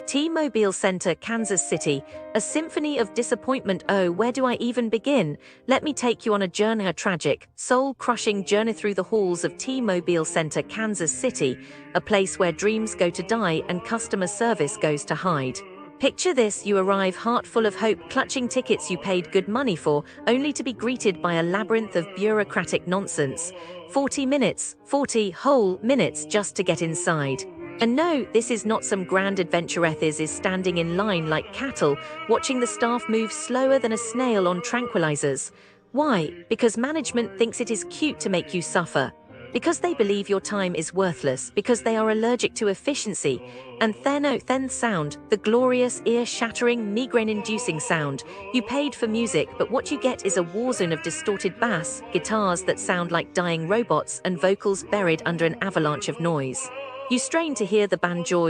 T-Mobile Center, Kansas City, a symphony of disappointment. Oh, where do I even begin? Let me take you on a journey, a tragic, soul-crushing journey through the halls of T-Mobile Center, Kansas City, a place where dreams go to die and customer service goes to hide. Picture this: you arrive heart full of hope, clutching tickets you paid good money for, only to be greeted by a labyrinth of bureaucratic nonsense. 40 minutes, 40 whole minutes just to get inside. And no, this is not some grand adventure. Ethers is standing in line like cattle, watching the staff move slower than a snail on tranquilizers. Why? Because management thinks it is cute to make you suffer. Because they believe your time is worthless, because they are allergic to efficiency. And then sound, the glorious, ear-shattering, migraine-inducing sound. You paid for music, but what you get is a war zone of distorted bass, guitars that sound like dying robots, and vocals buried under an avalanche of noise. You strain to hear the banjo,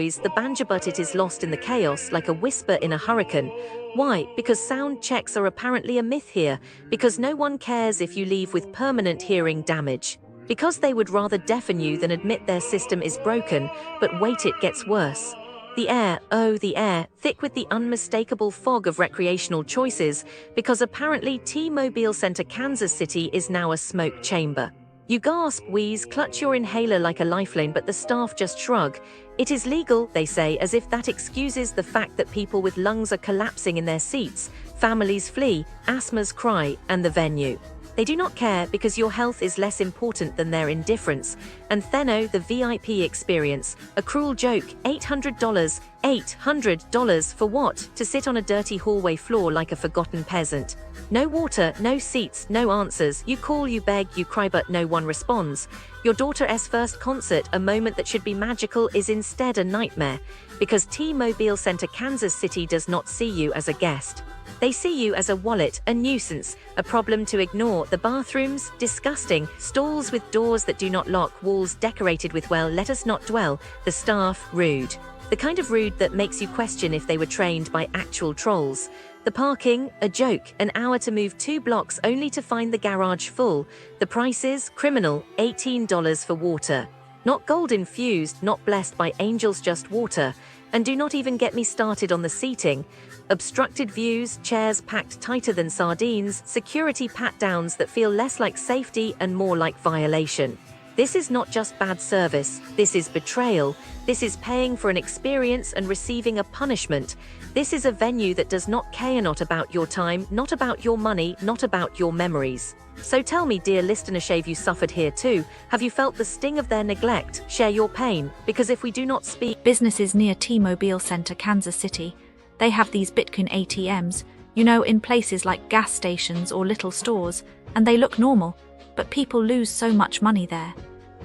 but it is lost in the chaos like a whisper in a hurricane. Why? Because sound checks are apparently a myth here, because no one cares if you leave with permanent hearing damage. Because they would rather deafen you than admit their system is broken, but wait, it gets worse. The air, oh the air, thick with the unmistakable fog of recreational choices, because apparently T-Mobile Center, Kansas City is now a smoke chamber. You gasp, wheeze, clutch your inhaler like a lifeline, but the staff just shrug. It is legal, they say, as if that excuses the fact that people with lungs are collapsing in their seats, families flee, asthmas cry, and the venue. They do not care because your health is less important than their indifference. And the VIP experience, a cruel joke, $800. $800 for what? To sit on a dirty hallway floor like a forgotten peasant. No water, no seats, no answers. You call, you beg, you cry, but no one responds. Your daughter's first concert, a moment that should be magical, is instead a nightmare. Because T-Mobile Center, Kansas City does not see you as a guest. They see you as a wallet, a nuisance, a problem to ignore. The bathrooms, disgusting. Stalls with doors that do not lock, walls decorated with well, let us not dwell. The staff, rude. The kind of rude that makes you question if they were trained by actual trolls. The parking, a joke, an hour to move 2 blocks only to find the garage full. The prices, criminal, $18 for water. Not gold infused, not blessed by angels, just water. And do not even get me started on the seating. Obstructed views, chairs packed tighter than sardines, security pat-downs that feel less like safety and more like violation. This is not just bad service, this is betrayal. This is paying for an experience and receiving a punishment. This is a venue that does not care not about your time, not about your money, not about your memories. So tell me, dear listener, have you suffered here too? Have you felt the sting of their neglect? Share your pain, because if we do not speak... Businesses near T-Mobile Center, Kansas City, they have these Bitcoin ATMs, you know, in places like gas stations or little stores, and they look normal, but people lose so much money there.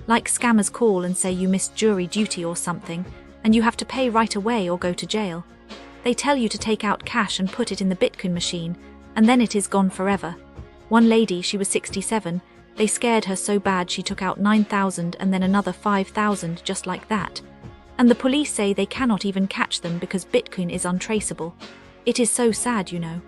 Like scammers call and say you missed jury duty or something, and you have to pay right away or go to jail. They tell you to take out cash and put it in the Bitcoin machine, and then it is gone forever. One lady, she was 67, they scared her so bad she took out 9,000 and then another 5,000 just like that. And the police say they cannot even catch them because Bitcoin is untraceable. It is so sad, you know.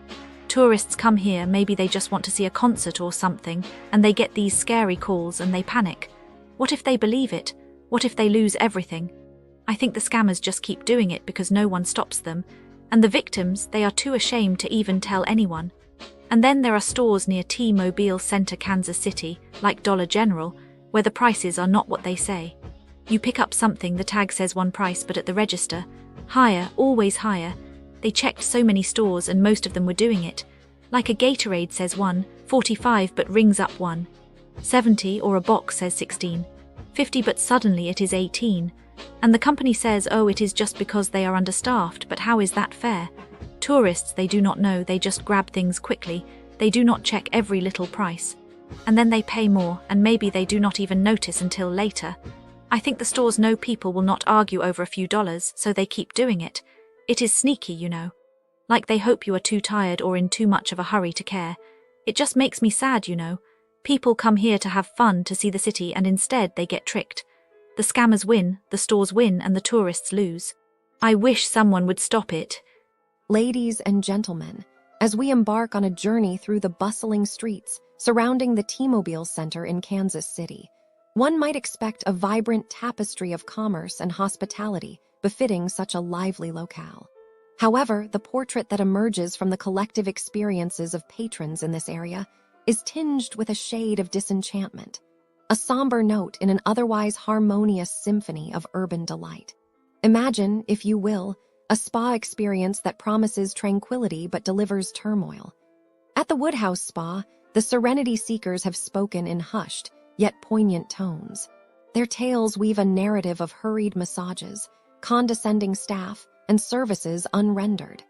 Tourists come here, maybe they just want to see a concert or something, and they get these scary calls and they panic. What if they believe it? What if they lose everything? I think the scammers just keep doing it because no one stops them, and the victims, they are too ashamed to even tell anyone. And then there are stores near T-Mobile Center, Kansas City, like Dollar General, where the prices are not what they say. You pick up something, the tag says one price, but at the register, higher, always higher. They checked so many stores and most of them were doing it. Like a Gatorade says 1.45 but rings up 1.70, or a box says 16.50 but suddenly it is 18. And the company says, oh, it is just because they are understaffed, but how is that fair? Tourists, they do not know, they just grab things quickly, they do not check every little price. And then they pay more, and maybe they do not even notice until later. I think the stores know people will not argue over a few dollars, so they keep doing it. It is sneaky, you know. Like they hope you are too tired or in too much of a hurry to care. It just makes me sad, you know. People come here to have fun, to see the city, and instead they get tricked. The scammers win, the stores win, and the tourists lose. I wish someone would stop it. Ladies and gentlemen, as we embark on a journey through the bustling streets surrounding the T-Mobile Center in Kansas City, One might expect a vibrant tapestry of commerce and hospitality befitting such a lively locale. However, the portrait that emerges from the collective experiences of patrons in this area is tinged with a shade of disenchantment, a somber note in an otherwise harmonious symphony of urban delight. Imagine, if you will, a spa experience that promises tranquility but delivers turmoil. At the Woodhouse Spa, the serenity seekers have spoken in hushed, yet poignant tones. Their tales weave a narrative of hurried massages, condescending staff, and services unrendered.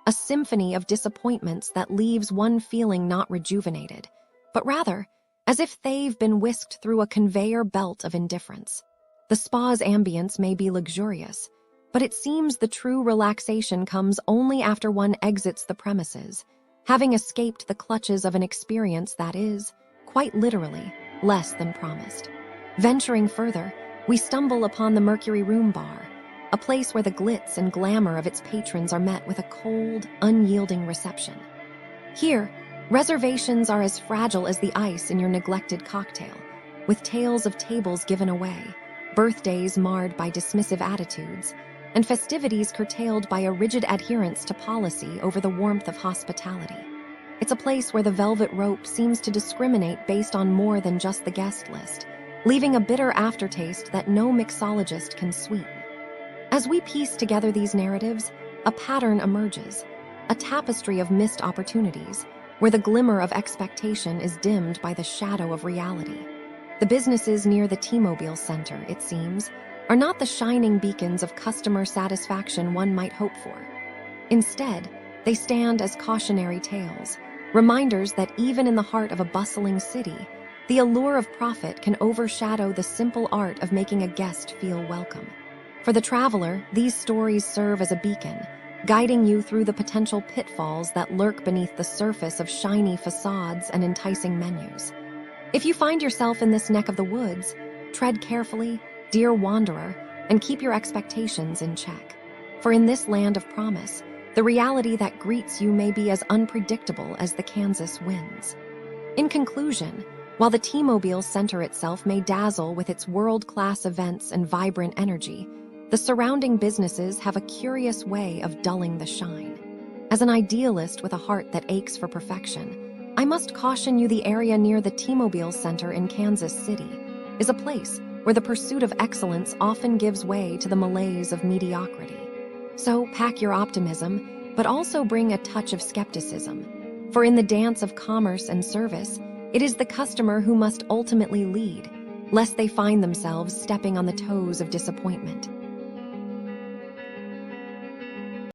A symphony of disappointments that leaves one feeling not rejuvenated, but rather as if they've been whisked through a conveyor belt of indifference. The spa's ambience may be luxurious, but it seems the true relaxation comes only after one exits the premises, having escaped the clutches of an experience that is, quite literally, less than promised. Venturing further, we stumble upon the Mercury Room Bar, a place where the glitz and glamour of its patrons are met with a cold, unyielding reception. Here, reservations are as fragile as the ice in your neglected cocktail, with tales of tables given away, birthdays marred by dismissive attitudes, and festivities curtailed by a rigid adherence to policy over the warmth of hospitality. It's a place where the velvet rope seems to discriminate based on more than just the guest list, leaving a bitter aftertaste that no mixologist can sweeten. As we piece together these narratives, a pattern emerges, a tapestry of missed opportunities, where the glimmer of expectation is dimmed by the shadow of reality. The businesses near the T-Mobile Center, it seems, are not the shining beacons of customer satisfaction one might hope for. Instead, they stand as cautionary tales, reminders that even in the heart of a bustling city, the allure of profit can overshadow the simple art of making a guest feel welcome. For the traveler, these stories serve as a beacon, guiding you through the potential pitfalls that lurk beneath the surface of shiny facades and enticing menus. If you find yourself in this neck of the woods, tread carefully, dear wanderer, and keep your expectations in check. For in this land of promise, the reality that greets you may be as unpredictable as the Kansas winds. In conclusion, while the T-Mobile Center itself may dazzle with its world-class events and vibrant energy, the surrounding businesses have a curious way of dulling the shine. As an idealist with a heart that aches for perfection, I must caution you the area near the T-Mobile Center in Kansas City is a place where the pursuit of excellence often gives way to the malaise of mediocrity. So pack your optimism, but also bring a touch of skepticism. For in the dance of commerce and service, it is the customer who must ultimately lead, lest they find themselves stepping on the toes of disappointment.